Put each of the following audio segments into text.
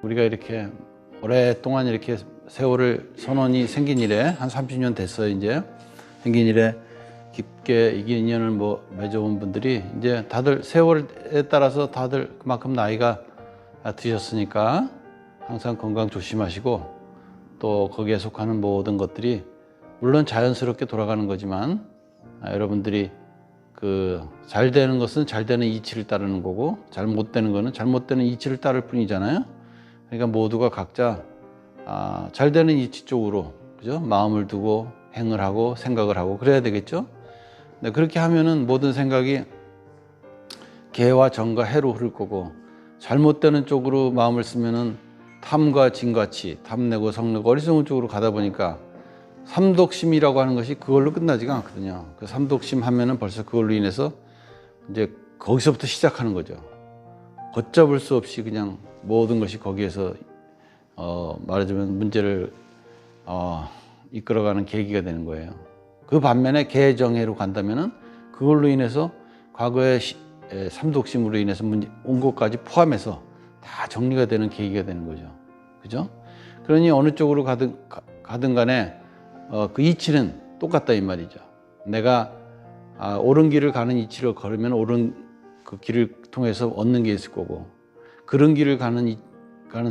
우리가 이렇게 오랫동안 이렇게 세월을 선언이 생긴 이래 한 30년 됐어요. 이제 생긴 이래 깊게 이게 인연을 맺어온 분들이 이제 다들 세월에 따라서 다들 그만큼 나이가 드셨으니까 항상 건강 조심하시고, 또 거기에 속하는 모든 것들이 물론 자연스럽게 돌아가는 거지만 여러분들이 잘 되는 것은 잘 되는 이치를 따르는 거고, 잘 못 되는 거는 잘못되는 이치를 따를 뿐이잖아요. 그러니까 모두가 각자 잘 되는 이치 쪽으로, 그죠? 마음을 두고 행을 하고 생각을 하고 그래야 되겠죠. 네, 그렇게 하면은 모든 생각이 개와 정과 해로 흐를 거고, 잘못되는 쪽으로 마음을 쓰면은 탐과 진같이 탐내고 성내고 어리석은 쪽으로 가다 보니까 삼독심이라고 하는 것이 그걸로 끝나지가 않거든요. 그 삼독심 하면은 벌써 그걸로 인해서 이제 거기서부터 시작하는 거죠. 걷잡을 수 없이 그냥 모든 것이 거기에서 말하자면 문제를 이끌어가는 계기가 되는 거예요. 그 반면에 개정해로 간다면은 그걸로 인해서 과거의 삼독심으로 인해서 온 것까지 포함해서 다 정리가 되는 계기가 되는 거죠. 그죠? 그러니 어느 쪽으로 가든 간에 그 이치는 똑같다 이 말이죠. 내가 옳은 길을 가는 이치를 걸으면 옳은 그 길을 통해서 얻는 게 있을 거고, 그런 길을 가는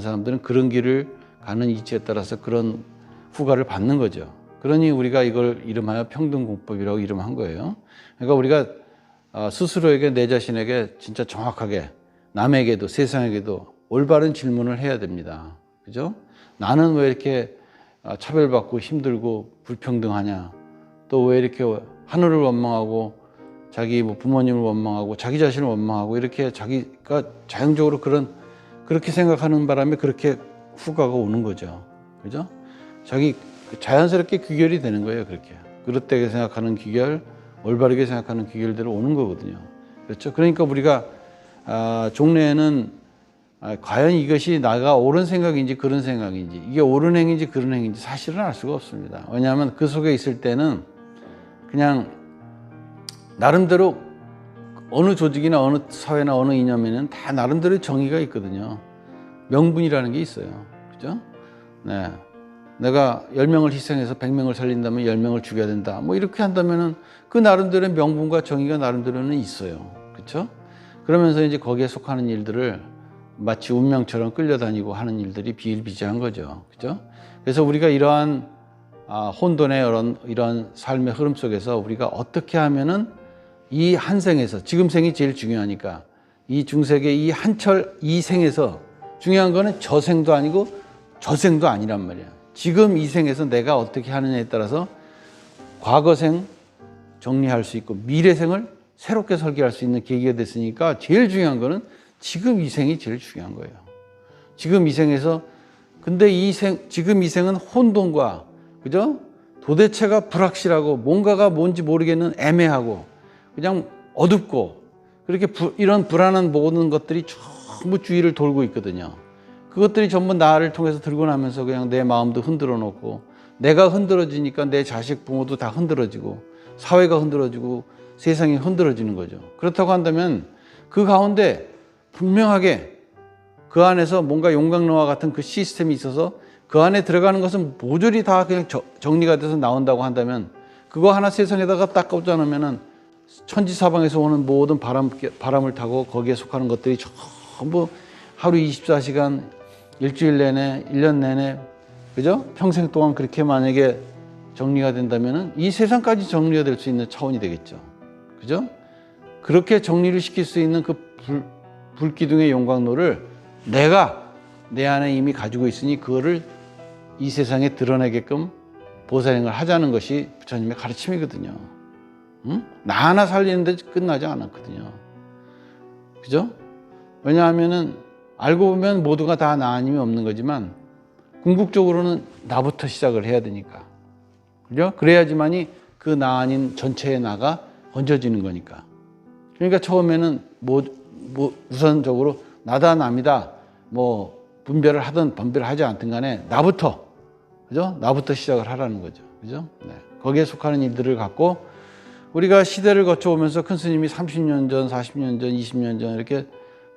사람들은 그런 길을 가는 이치에 따라서 그런 후과를 받는 거죠. 그러니 우리가 이걸 이름하여 평등공법이라고 이름한 거예요. 그러니까 우리가 스스로에게, 내 자신에게 진짜 정확하게 남에게도 세상에게도 올바른 질문을 해야 됩니다. 그죠? 나는 왜 이렇게 차별받고 힘들고 불평등하냐? 또 왜 이렇게 하늘을 원망하고 자기 부모님을 원망하고 자기 자신을 원망하고 이렇게 자기가 자연적으로 그렇게 생각하는 바람에 그렇게 후과가 오는 거죠. 그죠? 자연스럽게 귀결이 되는 거예요. 그렇게 그릇되게 생각하는 귀결, 올바르게 생각하는 귀결대로 오는 거거든요. 그렇죠? 그러니까 우리가 종래에는 과연 이것이 나가 옳은 생각인지 그런 생각인지, 이게 옳은 행인지 그런 행인지 사실은 알 수가 없습니다. 왜냐하면 그 속에 있을 때는 그냥 나름대로 어느 조직이나 어느 사회나 어느 이념에는 다 나름대로 정의가 있거든요. 명분이라는 게 있어요. 그죠? 네. 내가 10명을 희생해서 100명을 살린다면 10명을 죽여야 된다. 이렇게 한다면은 그 나름대로의 명분과 정의가 나름대로는 있어요. 그렇죠? 그러면서 이제 거기에 속하는 일들을 마치 운명처럼 끌려다니고 하는 일들이 비일비재한 거죠. 그죠? 그래서 우리가 이러한 혼돈의 이런 삶의 흐름 속에서 우리가 어떻게 하면은 이 한 생에서, 지금 생이 제일 중요하니까 이 중생의 이 한철 이 생에서 중요한 거는 저 생도 아니고 저 생도 아니란 말이야. 지금 이 생에서 내가 어떻게 하느냐에 따라서 과거생 정리할 수 있고 미래생을 새롭게 설계할 수 있는 계기가 됐으니까 제일 중요한 거는 지금 이 생이 제일 중요한 거예요. 지금 이 생에서, 근데 지금 이 생은 혼돈과, 그죠? 도대체가 불확실하고 뭔가가 뭔지 모르겠는 애매하고 그냥 어둡고 그렇게 이런 불안한 모든 것들이 전부 주위를 돌고 있거든요. 그것들이 전부 나를 통해서 들고 나면서 그냥 내 마음도 흔들어 놓고, 내가 흔들어지니까 내 자식 부모도 다 흔들어지고 사회가 흔들어지고 세상이 흔들어지는 거죠. 그렇다고 한다면 그 가운데 분명하게 그 안에서 뭔가 용광로와 같은 그 시스템이 있어서 그 안에 들어가는 것은 모조리 다 그냥 정리가 돼서 나온다고 한다면, 그거 하나 세상에다가 딱 꽂아 놓으면은 천지사방에서 오는 모든 바람을 타고 거기에 속하는 것들이 전부 하루 24시간 일주일 내내 1년 내내, 그죠? 평생 동안 그렇게 만약에 정리가 된다면은 이 세상까지 정리가 될 수 있는 차원이 되겠죠. 그죠? 그렇게 정리를 시킬 수 있는 그 불기둥의 용광로를 내가 내 안에 이미 가지고 있으니 그거를 이 세상에 드러내게끔 보살행을 하자는 것이 부처님의 가르침이거든요. 응? 나 하나 살리는데 끝나지 않았거든요. 그죠? 왜냐하면은 알고 보면 모두가 다 나 아니면 없는 거지만 궁극적으로는 나부터 시작을 해야 되니까. 그죠? 그래야지만이 그 나 아닌 전체의 나가 얹어지는 거니까. 그러니까 처음에는 우선적으로 나다 남이다 분별을 하든 분별을 하지 않든 간에 나부터, 그죠? 나부터 시작을 하라는 거죠. 그죠? 네. 거기에 속하는 일들을 갖고 우리가 시대를 거쳐오면서 큰 스님이 30년 전, 40년 전, 20년 전 이렇게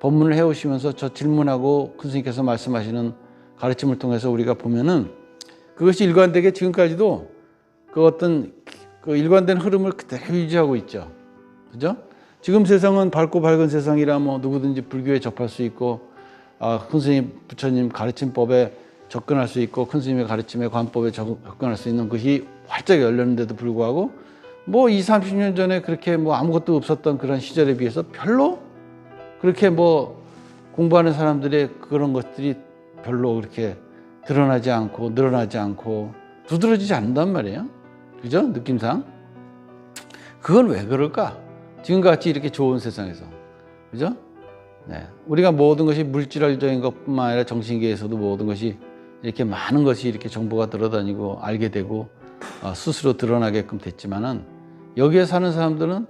법문을 해오시면서 저 질문하고 큰 스님께서 말씀하시는 가르침을 통해서 우리가 보면은 그것이 일관되게 지금까지도 그 어떤 그 일관된 흐름을 그대로 유지하고 있죠. 그죠? 지금 세상은 밝고 밝은 세상이라 뭐 누구든지 불교에 접할 수 있고, 큰 스님, 부처님 가르침법에 접근할 수 있고, 큰 스님의 가르침에 관법에 접근할 수 있는 것이 활짝 열렸는데도 불구하고 뭐 20, 30년 전에 그렇게 뭐 아무것도 없었던 그런 시절에 비해서 별로 그렇게 뭐 공부하는 사람들의 그런 것들이 별로 그렇게 드러나지 않고 늘어나지 않고 두드러지지 않는단 말이에요. 그죠? 느낌상. 그건 왜 그럴까? 지금같이 이렇게 좋은 세상에서. 그죠? 네. 우리가 모든 것이 물질적인 것뿐만 아니라 정신계에서도 모든 것이 이렇게 많은 것이 이렇게 정보가 들어다니고 알게 되고 스스로 드러나게끔 됐지만은 여기에 사는 사람들은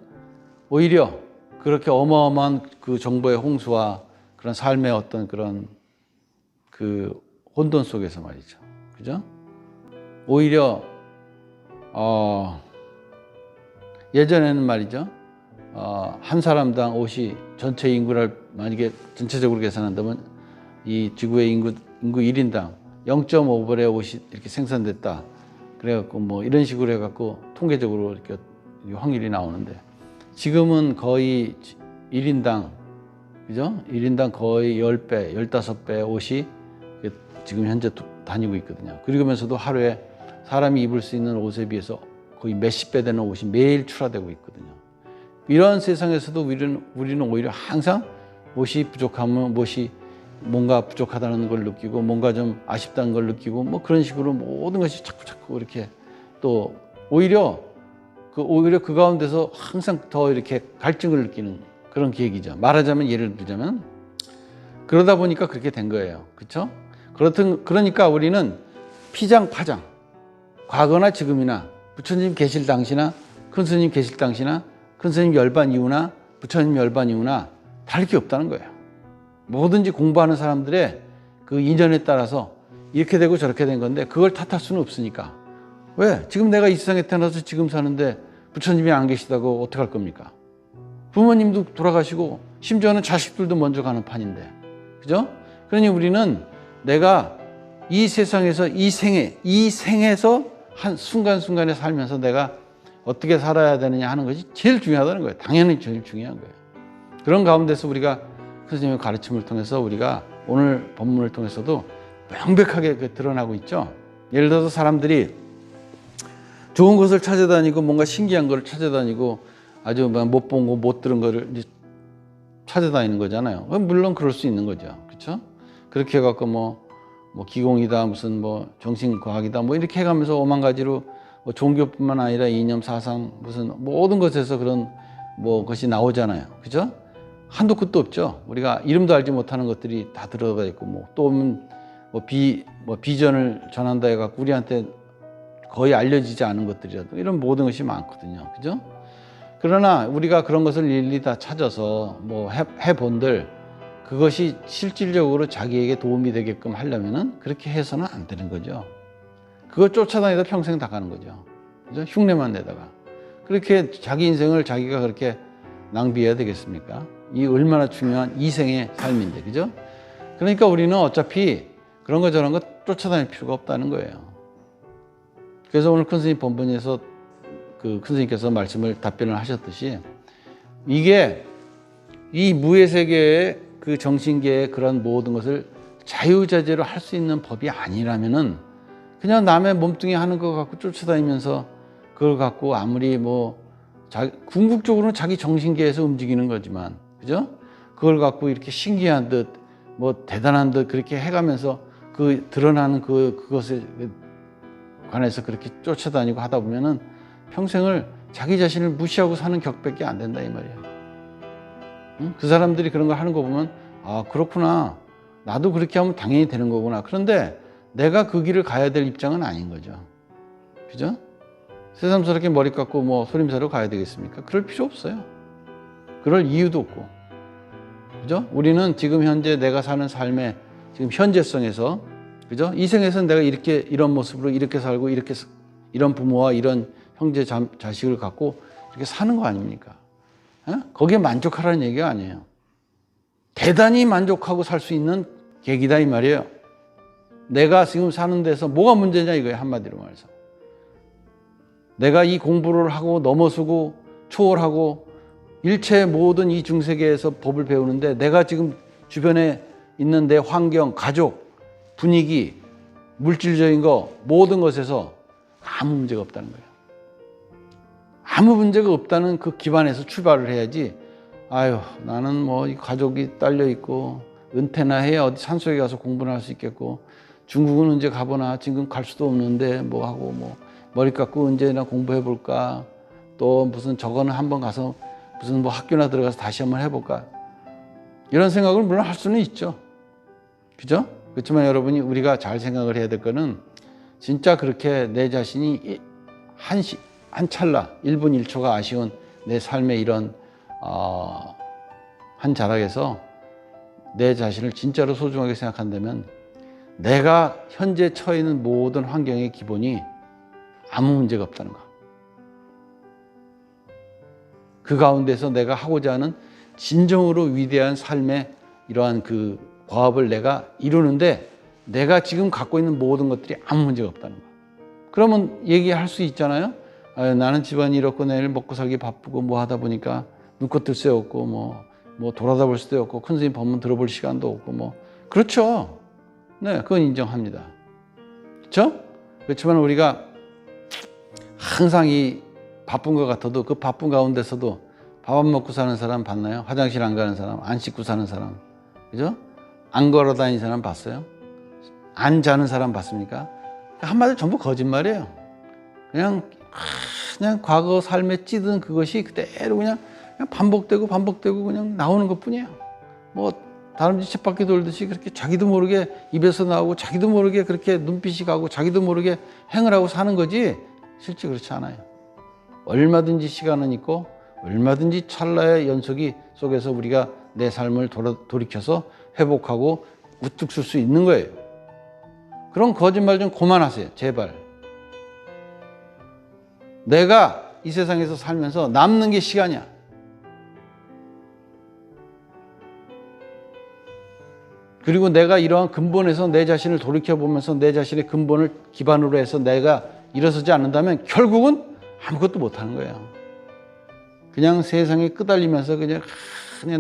오히려 그렇게 어마어마한 그 정보의 홍수와 그런 삶의 어떤 그런 그 혼돈 속에서 말이죠. 그죠? 오히려 예전에는 말이죠. 한 사람당 옷이 전체 인구를 만약에 전체적으로 계산한다면 이 지구의 인구 1인당 0.5벌의 옷이 이렇게 생산됐다. 그래갖고 뭐 이런 식으로 해갖고 통계적으로 이렇게 확률이 나오는데 지금은 거의 1인당, 그죠? 1인당 거의 10배, 15배 옷이 지금 현재 다니고 있거든요. 그러면서도 하루에 사람이 입을 수 있는 옷에 비해서 거의 몇십 배 되는 옷이 매일 출하되고 있거든요. 이런 세상에서도 우리는 오히려 항상 옷이 부족하면 뭔가 부족하다는 걸 느끼고 뭔가 좀 아쉽다는 걸 느끼고 뭐 그런 식으로 모든 것이 자꾸 이렇게 또 오히려 그 가운데서 항상 더 이렇게 갈증을 느끼는 그런 계기죠. 말하자면 예를 들자면 그러다 보니까 그렇게 된 거예요. 그렇죠? 그러니까 우리는 피장파장 과거나 지금이나 부처님 계실 당시나 큰 스님 계실 당시나 큰 스님 열반 이후나 부처님 열반 이후나 다를 게 없다는 거예요. 뭐든지 공부하는 사람들의 그 인연에 따라서 이렇게 되고 저렇게 된 건데 그걸 탓할 수는 없으니까. 왜? 지금 내가 이 세상에 태어나서 지금 사는데 부처님이 안 계시다고 어떡할 겁니까? 부모님도 돌아가시고 심지어는 자식들도 먼저 가는 판인데. 그죠? 그러니 우리는 내가 이 세상에서 이 생에서 한 순간순간에 살면서 내가 어떻게 살아야 되느냐 하는 것이 제일 중요하다는 거예요. 당연히 제일 중요한 거예요. 그런 가운데서 우리가 선생님의 가르침을 통해서 우리가 오늘 법문을 통해서도 명백하게 드러나고 있죠. 예를 들어서 사람들이 좋은 것을 찾아다니고 뭔가 신기한 것을 찾아다니고 아주 못 본 거, 못 들은 거를 이제 찾아다니는 거잖아요. 물론 그럴 수 있는 거죠. 그렇죠? 그렇게 해갖고 뭐 기공이다, 무슨 뭐 정신과학이다, 뭐 이렇게 해가면서 오만 가지로 뭐 종교뿐만 아니라 이념, 사상, 무슨 모든 것에서 그런 뭐 것이 나오잖아요. 그죠? 한도 끝도 없죠. 우리가 이름도 알지 못하는 것들이 다 들어가 있고 또 비전을 전한다 해갖고 우리한테 거의 알려지지 않은 것들이라도 이런 모든 것이 많거든요. 그죠? 그러나 우리가 그런 것을 일일이 다 찾아서 뭐 해본들 그것이 실질적으로 자기에게 도움이 되게끔 하려면은 그렇게 해서는 안 되는 거죠. 그거 쫓아다니다 평생 다 가는 거죠. 그죠? 흉내만 내다가. 그렇게 자기 인생을 자기가 그렇게 낭비해야 되겠습니까? 이 얼마나 중요한 이생의 삶인데, 그죠? 그러니까 우리는 어차피 그런 거 저런 거 쫓아다닐 필요가 없다는 거예요. 그래서 오늘 큰 스님 법문에서 큰 스님께서 답변을 하셨듯이 이게 이 무의 세계의 그 정신계의 그런 모든 것을 자유자재로 할 수 있는 법이 아니라면은 그냥 남의 몸뚱이 하는 거 갖고 쫓아다니면서 그걸 갖고 아무리 궁극적으로는 자기 정신계에서 움직이는 거지만, 그죠? 그걸 갖고 이렇게 신기한 듯, 대단한 듯 그렇게 해가면서 그 드러나는 그것에 관해서 그렇게 쫓아다니고 하다 보면은 평생을 자기 자신을 무시하고 사는 격밖에 안 된다 이 말이에요. 응? 그 사람들이 그런 걸 하는 거 보면 그렇구나. 나도 그렇게 하면 당연히 되는 거구나. 그런데 내가 그 길을 가야 될 입장은 아닌 거죠. 그죠? 새삼스럽게 머리 깎고 소림사로 가야 되겠습니까? 그럴 필요 없어요. 그럴 이유도 없고. 그죠? 우리는 지금 현재 내가 사는 삶의 지금 현재성에서, 그죠? 이 생에서는 내가 이런 모습으로 이렇게 살고 이런 부모와 이런 형제 자식을 갖고 이렇게 사는 거 아닙니까? 거기에 만족하라는 얘기가 아니에요. 대단히 만족하고 살 수 있는 계기다 이 말이에요. 내가 지금 사는 데서 뭐가 문제냐 이거예요. 한마디로 말해서. 내가 이 공부를 하고 넘어서고 초월하고 일체 모든 이 중세계에서 법을 배우는데 내가 지금 주변에 있는 내 환경, 가족, 분위기, 물질적인 거 모든 것에서 아무 문제가 없다는 거예요. 아무 문제가 없다는 그 기반에서 출발을 해야지. 아유, 나는 뭐 가족이 딸려 있고 은퇴나 해야 어디 산속에 가서 공부를 할 수 있겠고 중국은 언제 가보나 지금 갈 수도 없는데 뭐 하고 뭐 머리 깎고 언제나 공부해 볼까 또 무슨 저거는 한번 가서 무슨 뭐 학교나 들어가서 다시 한번 해볼까 이런 생각을 물론 할 수는 있죠. 그죠? 그렇지만 여러분이 우리가 잘 생각을 해야 될 거는 진짜 그렇게 내 자신이 한 찰나 1분 1초가 아쉬운 내 삶의 이런 한 자락에서 내 자신을 진짜로 소중하게 생각한다면 내가 현재 처해 있는 모든 환경의 기본이 아무 문제가 없다는 거. 그 가운데서 내가 하고자 하는 진정으로 위대한 삶의 이러한 그 과업을 내가 이루는데 내가 지금 갖고 있는 모든 것들이 아무 문제가 없다는 거. 그러면 얘기할 수 있잖아요. 나는 집안이 이렇고 내일 먹고 살기 바쁘고 뭐 하다 보니까 눈꽃 들 새 없고 뭐 돌아다 볼 수도 없고 큰 스님 법문 들어볼 시간도 없고 뭐 그렇죠. 네, 그건 인정합니다. 그렇죠? 그렇지만 우리가 항상 이 바쁜 것 같아도 그 바쁜 가운데서도 밥 안 먹고 사는 사람 봤나요? 화장실 안 가는 사람, 안 씻고 사는 사람, 그죠? 안 걸어 다니는 사람 봤어요? 안 자는 사람 봤습니까? 한마디로 전부 거짓말이에요. 그냥 과거 삶에 찌든 그것이 그대로 그냥 반복되고 그냥 나오는 것 뿐이에요. 뭐 다람쥐 쳇바퀴 돌듯이 그렇게 자기도 모르게 입에서 나오고 자기도 모르게 그렇게 눈빛이 가고 자기도 모르게 행을 하고 사는 거지 실제 그렇지 않아요. 얼마든지 시간은 있고 얼마든지 찰나의 연속이 속에서 우리가 내 삶을 돌이켜서 회복하고 우뚝 설 수 있는 거예요. 그런 거짓말 좀 그만하세요. 제발. 내가 이 세상에서 살면서 남는 게 시간이야. 그리고 내가 이러한 근본에서 내 자신을 돌이켜보면서 내 자신의 근본을 기반으로 해서 내가 일어서지 않는다면 결국은 아무것도 못하는 거예요. 그냥 세상에 끄달리면서 그냥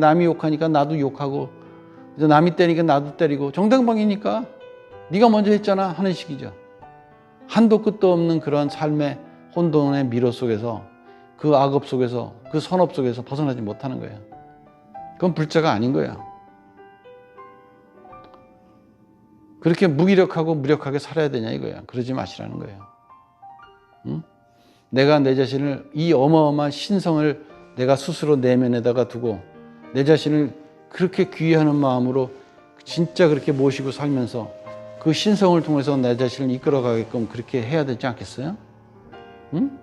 남이 욕하니까 나도 욕하고 남이 때리니까 나도 때리고 정당방위니까 네가 먼저 했잖아 하는 식이죠. 한도 끝도 없는 그런 삶의 혼돈의 미로 속에서 그 악업 속에서 그 선업 속에서 벗어나지 못하는 거예요. 그건 불자가 아닌 거예요. 그렇게 무기력하고 무력하게 살아야 되냐 이거야. 그러지 마시라는 거예요. 응? 내가 내 자신을 이 어마어마한 신성을 내가 스스로 내면에다가 두고 내 자신을 그렇게 귀의하는 마음으로 진짜 그렇게 모시고 살면서 그 신성을 통해서 내 자신을 이끌어가게끔 그렇게 해야 되지 않겠어요? 응?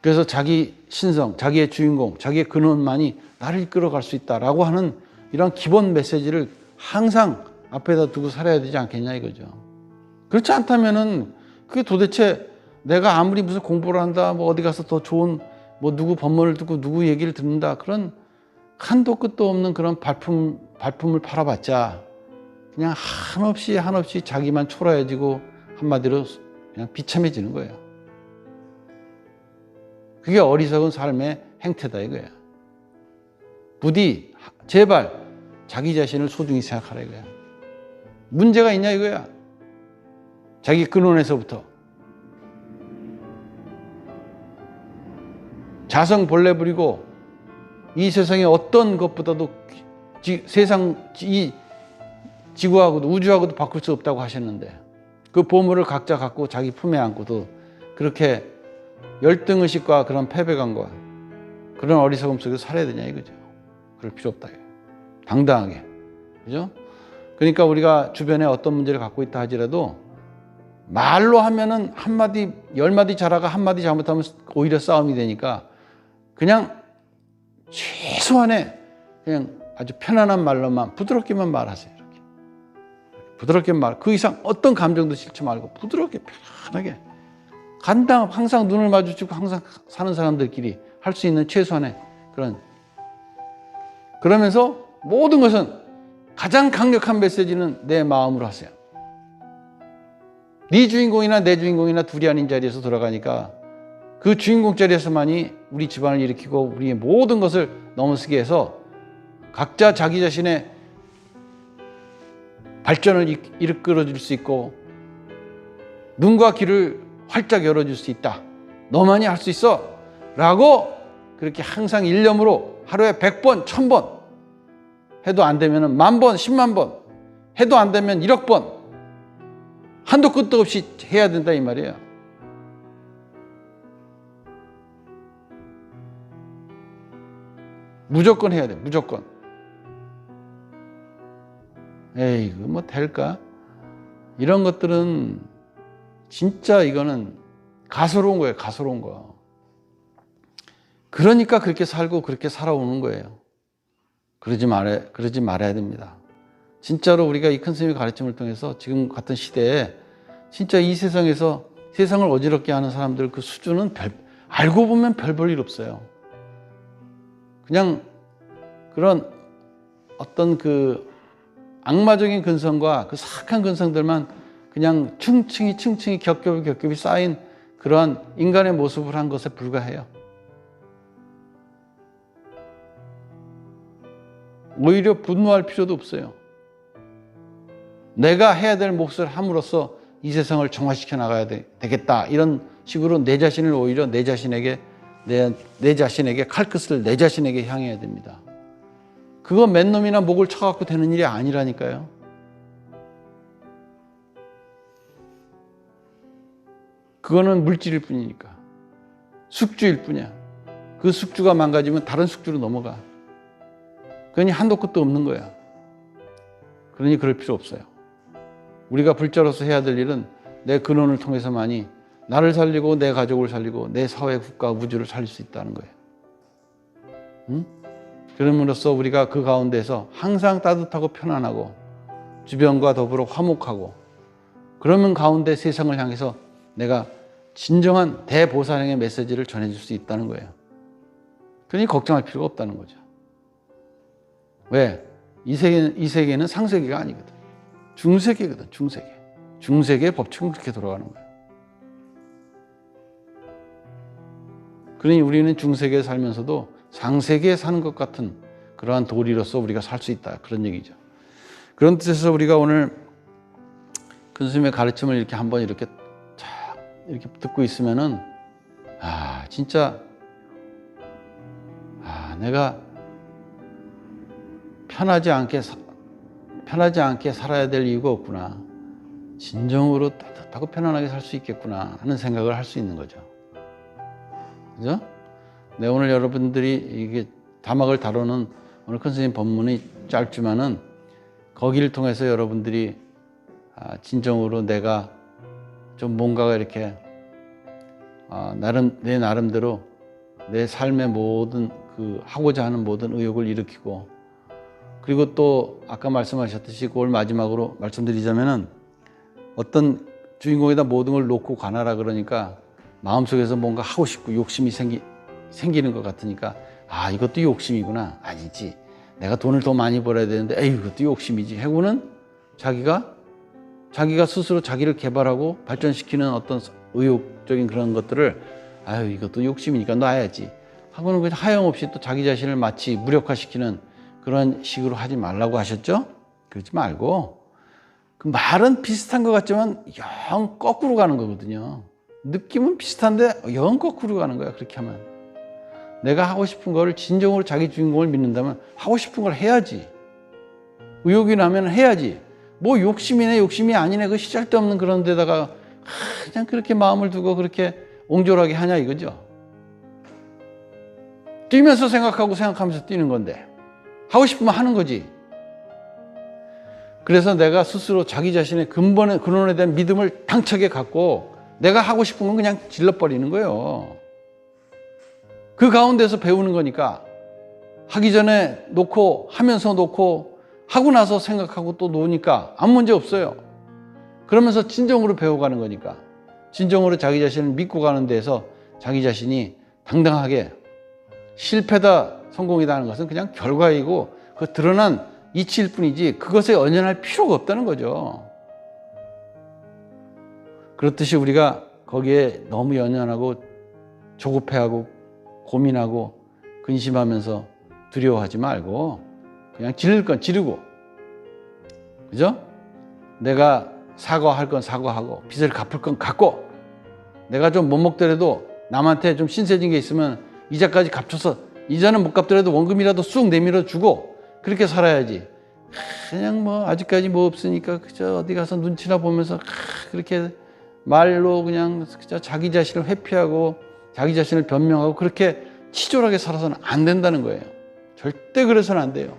그래서 자기 신성, 자기의 주인공, 자기의 근원만이 나를 이끌어갈 수 있다라고 하는 이런 기본 메시지를 항상 앞에다 두고 살아야 되지 않겠냐 이거죠. 그렇지 않다면은 그게 도대체 내가 아무리 무슨 공부를 한다, 뭐 어디 가서 더 좋은 뭐 누구 법문을 듣고 누구 얘기를 듣는다 그런 한도 끝도 없는 그런 발품을 팔아봤자 그냥 한없이 자기만 초라해지고 한마디로 그냥 비참해지는 거예요. 그게 어리석은 삶의 행태다 이거야. 부디 제발 자기 자신을 소중히 생각하라 이거야. 문제가 있냐 이거야. 자기 근원에서부터. 자성 본래 부리고 이 세상에 어떤 것보다도 이 지구하고도 우주하고도 바꿀 수 없다고 하셨는데 그 보물을 각자 갖고 자기 품에 안고도 그렇게 열등의식과 그런 패배감과 그런 어리석음 속에서 살아야 되냐 이거죠. 그럴 필요 없다. 당당하게. 그죠? 그러니까 우리가 주변에 어떤 문제를 갖고 있다 하지라도 말로 하면은 한마디, 10마디 잘하가 한마디 잘못하면 오히려 싸움이 되니까 그냥 최소한의 그냥 아주 편안한 말로만 부드럽게만 말하세요. 이렇게. 부드럽게 그 이상 어떤 감정도 싫지 말고 부드럽게 편하게 항상 눈을 마주치고 항상 사는 사람들끼리 할 수 있는 최소한의 그러면서 모든 것은 가장 강력한 메시지는 내 마음으로 하세요. 네 주인공이나 내 주인공이나 둘이 아닌 자리에서 돌아가니까 그 주인공 자리에서만이 우리 집안을 일으키고 우리의 모든 것을 넘어서게 해서 각자 자기 자신의 발전을 이끌어 줄 수 있고 눈과 귀를 활짝 열어줄 수 있다. 너만이 할 수 있어. 라고 그렇게 항상 일념으로 하루에 100번, 1000번 해도 안 되면 10,000번, 10만 번 해도 안 되면 1억 번 한도 끝도 없이 해야 된다 이 말이에요. 무조건 해야 돼. 무조건. 에이, 이거 뭐 될까? 이런 것들은 진짜 이거는 가소로운 거예요. 가소로운 거. 그러니까 그렇게 살고 그렇게 살아오는 거예요. 그러지 말아야 됩니다. 진짜로 우리가 이 큰 스님의 가르침을 통해서 지금 같은 시대에 진짜 이 세상에서 세상을 어지럽게 하는 사람들 그 수준은 알고 보면 별 볼 일 없어요. 그냥 그런 어떤 그 악마적인 근성과 그 사악한 근성들만 그냥 층층이 겹겹이 쌓인 그러한 인간의 모습을 한 것에 불과해요. 오히려 분노할 필요도 없어요. 내가 해야 될 몫을 함으로써 이 세상을 정화시켜 나가야 되겠다. 이런 식으로 내 자신을 오히려 내 자신에게 칼끝을 내 자신에게 향해야 됩니다. 그거 맨 놈이나 목을 쳐갖고 되는 일이 아니라니까요. 그거는 물질일 뿐이니까. 숙주일 뿐이야. 그 숙주가 망가지면 다른 숙주로 넘어가. 그러니 한도 끝도 없는 거야. 그러니 그럴 필요 없어요. 우리가 불자로서 해야 될 일은 내 근원을 통해서만이 나를 살리고 내 가족을 살리고 내 사회, 국가, 우주를 살릴 수 있다는 거예요. 응? 그럼으로써 우리가 그 가운데서 항상 따뜻하고 편안하고 주변과 더불어 화목하고 그러면 가운데 세상을 향해서 내가 진정한 대보살행의 메시지를 전해줄 수 있다는 거예요. 그러니 걱정할 필요가 없다는 거죠. 왜? 이 세계는 상세계가 아니거든. 중세계거든. 중세계. 중세계의 법칙은 그렇게 돌아가는 거예요. 그러니 우리는 중세계에 살면서도 상세계에 사는 것 같은 그러한 도리로서 우리가 살 수 있다. 그런 얘기죠. 그런 뜻에서 우리가 오늘 큰 스님의 가르침을 이렇게 한번 이렇게 듣고 있으면은 진짜 내가 편하지 않게 살아야 될 이유가 없구나. 진정으로 따뜻하고 편안하게 살 수 있겠구나 하는 생각을 할 수 있는 거죠. 그죠? 네, 오늘 여러분들이 이게 다막을 다루는 오늘 큰 스님 법문이 짧지만은 거기를 통해서 여러분들이 진정으로 내가 좀 뭔가가 이렇게 내 나름대로 내 삶의 모든 그 하고자 하는 모든 의욕을 일으키고 그리고 또 아까 말씀하셨듯이 그걸 마지막으로 말씀드리자면은 어떤 주인공에다 모든 걸 놓고 가나라 그러니까 마음속에서 뭔가 하고 싶고 욕심이 생기는 것 같으니까 이것도 욕심이구나. 아니지. 내가 돈을 더 많이 벌어야 되는데 에이 이것도 욕심이지 하고는 자기가 스스로 자기를 개발하고 발전시키는 어떤 의욕적인 그런 것들을 이것도 욕심이니까 놔야지 하고는 그냥 하염없이 또 자기 자신을 마치 무력화시키는 그런 식으로 하지 말라고 하셨죠? 그러지 말고 그 말은 비슷한 것 같지만 영 거꾸로 가는 거거든요. 느낌은 비슷한데 영 거꾸로 가는 거야. 그렇게 하면 내가 하고 싶은 거를 진정으로 자기 주인공을 믿는다면 하고 싶은 걸 해야지. 의욕이 나면 해야지. 뭐 욕심이네 욕심이 아니네 그 시잘데없는 그런 데다가 그냥 그렇게 마음을 두고 그렇게 옹졸하게 하냐 이거죠. 뛰면서 생각하면서 뛰는 건데 하고 싶으면 하는 거지. 그래서 내가 스스로 자기 자신의 근원에 대한 믿음을 당차게 갖고 내가 하고 싶은 건 그냥 질러버리는 거예요. 그 가운데서 배우는 거니까 하기 전에 놓고 하면서 놓고 하고 나서 생각하고 또 놓으니까 아무 문제 없어요. 그러면서 진정으로 배워가는 거니까 진정으로 자기 자신을 믿고 가는 데에서 자기 자신이 당당하게 실패다 성공이다 하는 것은 그냥 결과이고 그 드러난 이치일 뿐이지 그것에 연연할 필요가 없다는 거죠. 그렇듯이 우리가 거기에 너무 연연하고 조급해하고 고민하고 근심하면서 두려워하지 말고 그냥 지를 건 지르고, 그죠? 내가 사과할 건 사과하고 빚을 갚을 건 갚고, 내가 좀 못 먹더라도 남한테 좀 신세진 게 있으면 이자까지 갚쳐서 이자는 못 갚더라도 원금이라도 쑥 내밀어 주고 그렇게 살아야지. 그냥 뭐 아직까지 뭐 없으니까 그저 어디 가서 눈치나 보면서 그렇게 말로 그냥 그저 자기 자신을 회피하고 자기 자신을 변명하고 그렇게 치졸하게 살아서는 안 된다는 거예요. 절대 그래서는 안 돼요.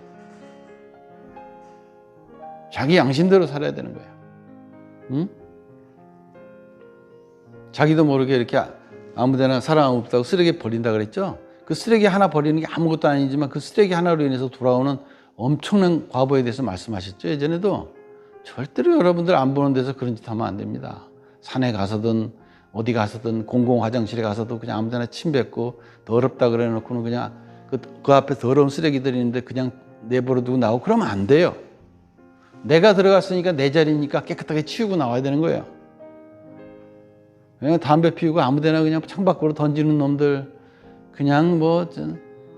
자기 양심대로 살아야 되는 거예요. 응? 자기도 모르게 이렇게 아무데나 사람 없다고 쓰레기 버린다 그랬죠. 그 쓰레기 하나 버리는 게 아무것도 아니지만 그 쓰레기 하나로 인해서 돌아오는 엄청난 과보에 대해서 말씀하셨죠. 예전에도. 절대로 여러분들 안 보는 데서 그런 짓 하면 안 됩니다. 산에 가서든 어디 가서든 공공 화장실에 가서도 그냥 아무데나 침 뱉고 더럽다 그래 놓고는 그냥 그 앞에 더러운 쓰레기들이 있는데 그냥 내버려 두고 나오고 그러면 안 돼요. 내가 들어갔으니까 내 자리니까 깨끗하게 치우고 나와야 되는 거예요. 그냥 담배 피우고 아무데나 그냥 창밖으로 던지는 놈들, 그냥 뭐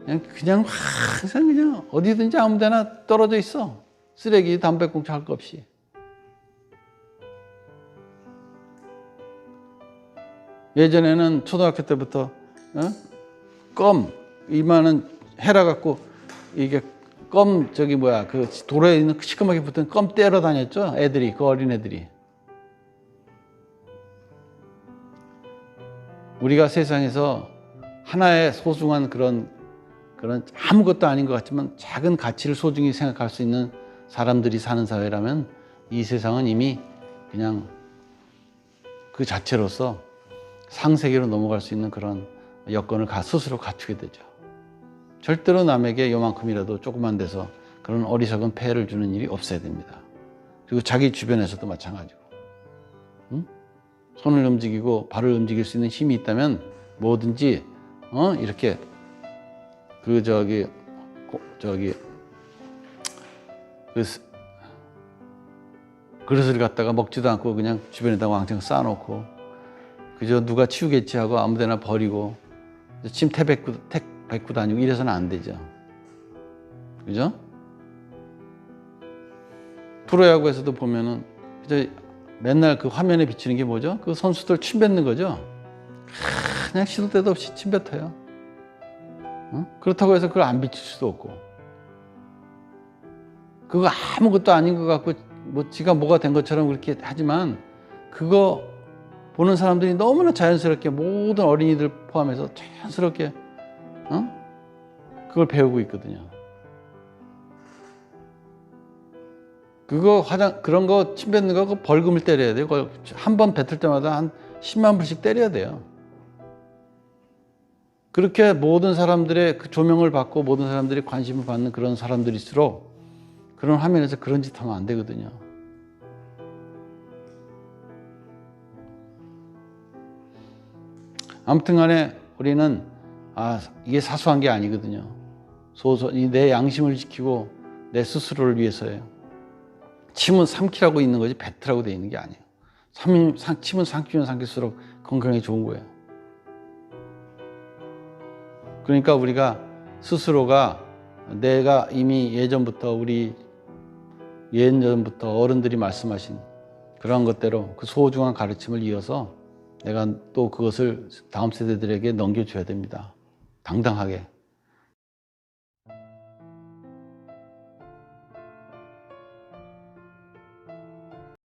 그냥 항상 그냥 어디든지 아무데나 떨어져 있어. 쓰레기, 담배꽁초 할 거 없이. 예전에는 초등학교 때부터 껌 이만한 헤라 갖고 이게 껌 그 도로에 있는 시커멓게 붙은 껌 떼러 다녔죠. 애들이, 그 어린 애들이. 우리가 세상에서 하나의 소중한 그런 아무것도 아닌 것 같지만 작은 가치를 소중히 생각할 수 있는 사람들이 사는 사회라면 이 세상은 이미 그냥 그 자체로서 상세계로 넘어갈 수 있는 그런 여건을 스스로 갖추게 되죠. 절대로 남에게 요만큼이라도 조그만 데서 그런 어리석은 폐해를 주는 일이 없어야 됩니다. 그리고 자기 주변에서도 마찬가지고. 응? 손을 움직이고 발을 움직일 수 있는 힘이 있다면 뭐든지 이렇게 그릇을 갖다가 먹지도 않고 그냥 주변에다 왕창 쌓아놓고 그저 누가 치우겠지 하고 아무데나 버리고 침태 뱉고 다니고 이래서는 안 되죠. 그죠? 프로야구에서도 보면은 그저 맨날 그 화면에 비치는 게 뭐죠? 그 선수들 침 뱉는 거죠. 그냥 시도 때도 없이 침 뱉어요. 그렇다고 해서 그걸 안 비칠 수도 없고, 그거 아무것도 아닌 것 같고 뭐 지가 뭐가 된 것처럼 그렇게 하지만 그거 보는 사람들이 너무나 자연스럽게 모든 어린이들 포함해서 자연스럽게 그걸 배우고 있거든요. 그거 그런 거 침 뱉는 거 벌금을 때려야 돼요. 한 번 뱉을 때마다 한 10만 불씩 때려야 돼요. 그렇게 모든 사람들의 그 조명을 받고 모든 사람들이 관심을 받는 그런 사람들일수록 그런 화면에서 그런 짓 하면 안 되거든요. 아무튼 간에 우리는 이게 사소한 게 아니거든요. 내 양심을 지키고 내 스스로를 위해서예요. 침은 삼키라고 있는 거지 뱉으라고 돼 있는 게 아니에요. 침은 삼키면 삼킬수록 건강에 좋은 거예요. 그러니까 우리가 스스로가 내가 이미 예전부터 어른들이 말씀하신 그런 것대로 그 소중한 가르침을 이어서 내가 또 그것을 다음 세대들에게 넘겨줘야 됩니다. 당당하게.